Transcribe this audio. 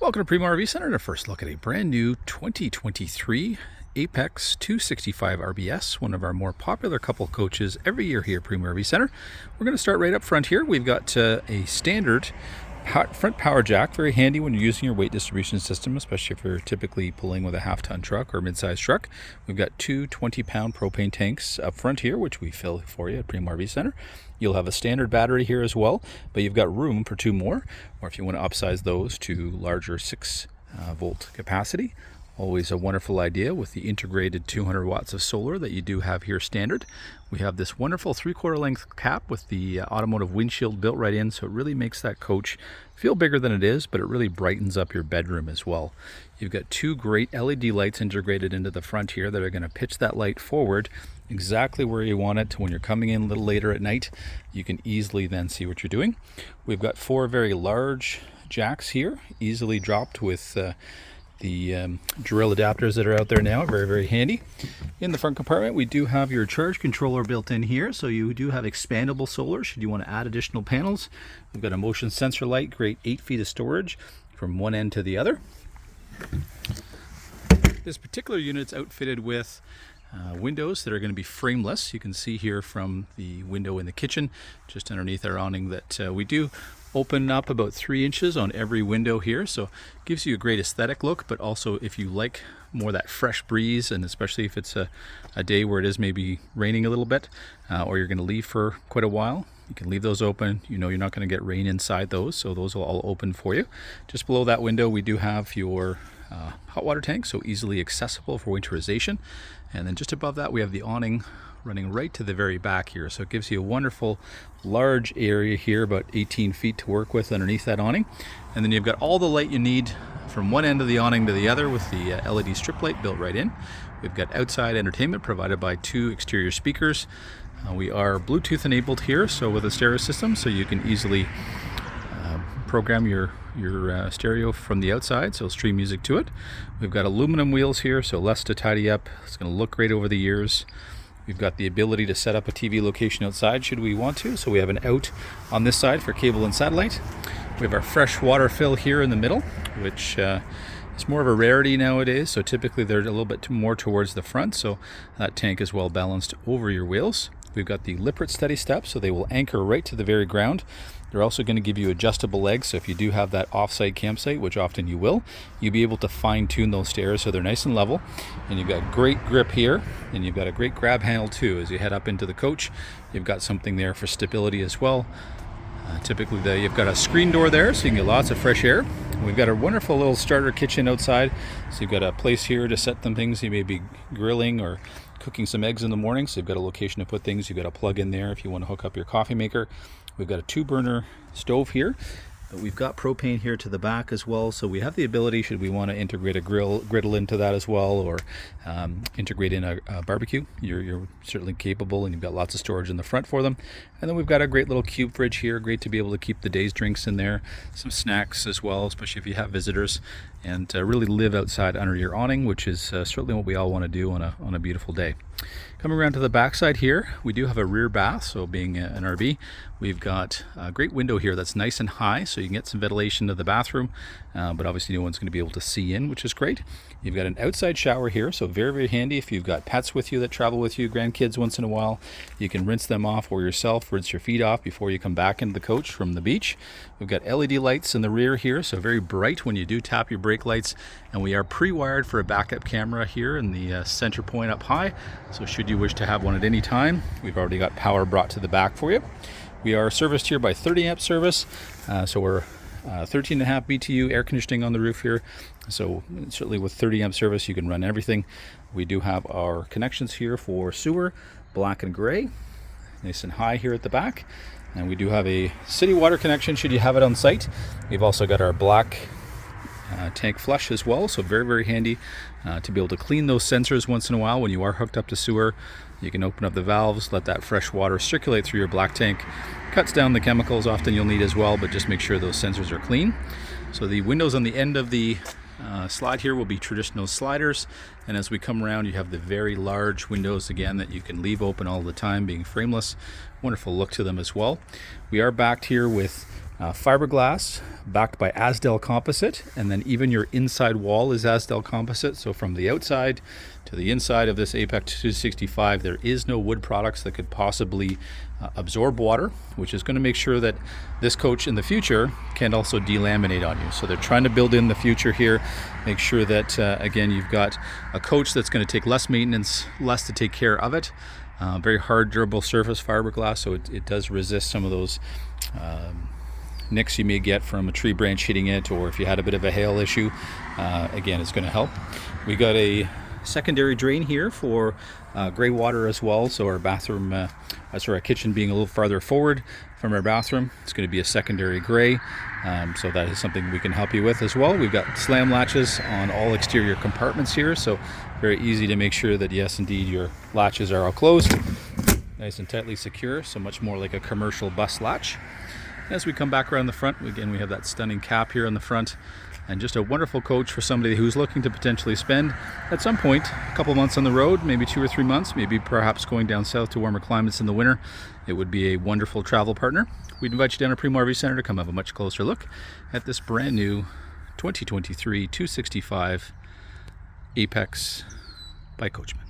Welcome to Primo RV Center and a first look at a brand new 2023 Apex 265 RBS, one of our more popular couple coaches every year here at Primo RV Center. We're going to start right up front here. We've got a standard front power jack, very handy when you're using your weight distribution system, especially if you're typically pulling with a half-ton truck or mid-sized truck. We've got two 20-pound propane tanks up front here, which we fill for you at Primo RV Center. You'll have a standard battery here as well, but you've got room for two more, or if you want to upsize those to larger 6-volt capacity. Always a wonderful idea with the integrated 200 watts of solar that you do have here standard. We have this wonderful 3/4 length cap with the automotive windshield built right in, so it really makes that coach feel bigger than it is, but it really brightens up your bedroom as well. You've got two great LED lights integrated into the front here that are going to pitch that light forward exactly where you want it to when you're coming in a little later at night. You can easily then see what you're doing. We've got four very large jacks here, easily dropped with the drill adapters that are out there now. Very, very handy. In the front compartment, we do have your charge controller built in here, so you do have expandable solar should you want to add additional panels. We've got a motion sensor light, great 8 feet of storage from one end to the other. This particular unit's outfitted with windows that are going to be frameless. You can see here from the window in the kitchen, just underneath our awning, that we do open up about 3 inches on every window here, so it gives you a great aesthetic look. But also, if you like more that fresh breeze, and especially if it's a day where it is maybe raining a little bit, or you're going to leave for quite a while, you can leave those open. You know you're not going to get rain inside those, so those will all open for you. Just below that window, we do have your hot water tank, so easily accessible for winterization. And then just above that, we have the awning running right to the very back here, so it gives you a wonderful large area here, about 18 feet to work with underneath that awning. And then you've got all the light you need from one end of the awning to the other with the LED strip light built right in. We've got outside entertainment provided by 2 exterior speakers. We are Bluetooth enabled here, so with a stereo system, so you can easily program your stereo from the outside, so stream music to it. We've got aluminum wheels here, so less to tidy up. It's going to look great over the years. We've got the ability to set up a TV location outside should we want to, so we have an out on this side for cable and satellite. We have our fresh water fill here in the middle, which is more of a rarity nowadays, so typically they're a little bit more towards the front, so that tank is well balanced over your wheels. We've got the Lippert steady steps, so they will anchor right to the very ground. They're also going to give you adjustable legs, so if you do have that off-site campsite, which often you will, you'll be able to fine-tune those stairs so they're nice and level. And you've got great grip here, and you've got a great grab handle too. As you head up into the coach, you've got something there for stability as well. Typically you've got a screen door there, so you can get lots of fresh air. We've got a wonderful little starter kitchen outside, so you've got a place here to set some things. You may be grilling or cooking some eggs in the morning, so you've got a location to put things. You've got a plug in there if you want to hook up your coffee maker. We've got a 2-burner stove here. We've got propane here to the back as well, so we have the ability, should we want to integrate a griddle into that as well, or integrate in a barbecue, you're certainly capable, and you've got lots of storage in the front for them. And then we've got a great little cube fridge here, great to be able to keep the day's drinks in there, some snacks as well, especially if you have visitors, and really live outside under your awning, which is certainly what we all want to do on a beautiful day. Coming around to the back side here, we do have a rear bath, so being an RV, we've got a great window here that's nice and high, so you can get some ventilation to the bathroom, but obviously no one's going to be able to see in, which is great. You've got an outside shower here, so very, very handy if you've got pets with you that travel with you, grandkids once in a while. You can rinse them off, or yourself rinse your feet off before you come back into the coach from the beach. We've got LED lights in the rear here, so very bright when you do tap your brake lights, and we are pre-wired for a backup camera here in the center point up high, so should you wish to have one at any time, we've already got power brought to the back for you. We are serviced here by 30 amp service, so we're 13.5 BTU air conditioning on the roof here, so certainly with 30 amp service you can run everything. We do have our connections here for sewer, black and gray, nice and high here at the back, and we do have a city water connection should you have it on site. We've also got our black tank flush as well, so very, very handy to be able to clean those sensors once in a while when you are hooked up to sewer. You can open up the valves, let that fresh water circulate through your black tank. Cuts down the chemicals often you'll need as well, but just make sure those sensors are clean. So the windows on the end of the slide here will be traditional sliders, and as we come around you have the very large windows again that you can leave open all the time, being frameless. Wonderful look to them as well. We are backed here with Fiberglass backed by Asdel composite, and then even your inside wall is Asdel composite. So from the outside to the inside of this Apex 265, there is no wood products that could possibly absorb water, which is going to make sure that this coach in the future can also delaminate on you. So they're trying to build in the future here, make sure that again, you've got a coach that's going to take less maintenance, less to take care of it. Very hard, durable surface fiberglass, so it does resist some of those nicks you may get from a tree branch hitting it, or if you had a bit of a hail issue. Again, it's going to help. We got a secondary drain here for gray water as well, so our bathroom, our kitchen being a little farther forward from our bathroom, it's going to be a secondary gray, so that is something we can help you with as well. We've got slam latches on all exterior compartments here, so very easy to make sure that yes indeed your latches are all closed, nice and tightly secure, so much more like a commercial bus latch. As we come back around the front, again, we have that stunning cap here on the front, and just a wonderful coach for somebody who's looking to potentially spend at some point a couple months on the road, maybe 2 or 3 months, maybe perhaps going down south to warmer climates in the winter. It would be a wonderful travel partner. We'd invite you down to Primo RV Center to come have a much closer look at this brand new 2023 265 Apex by Coachmen.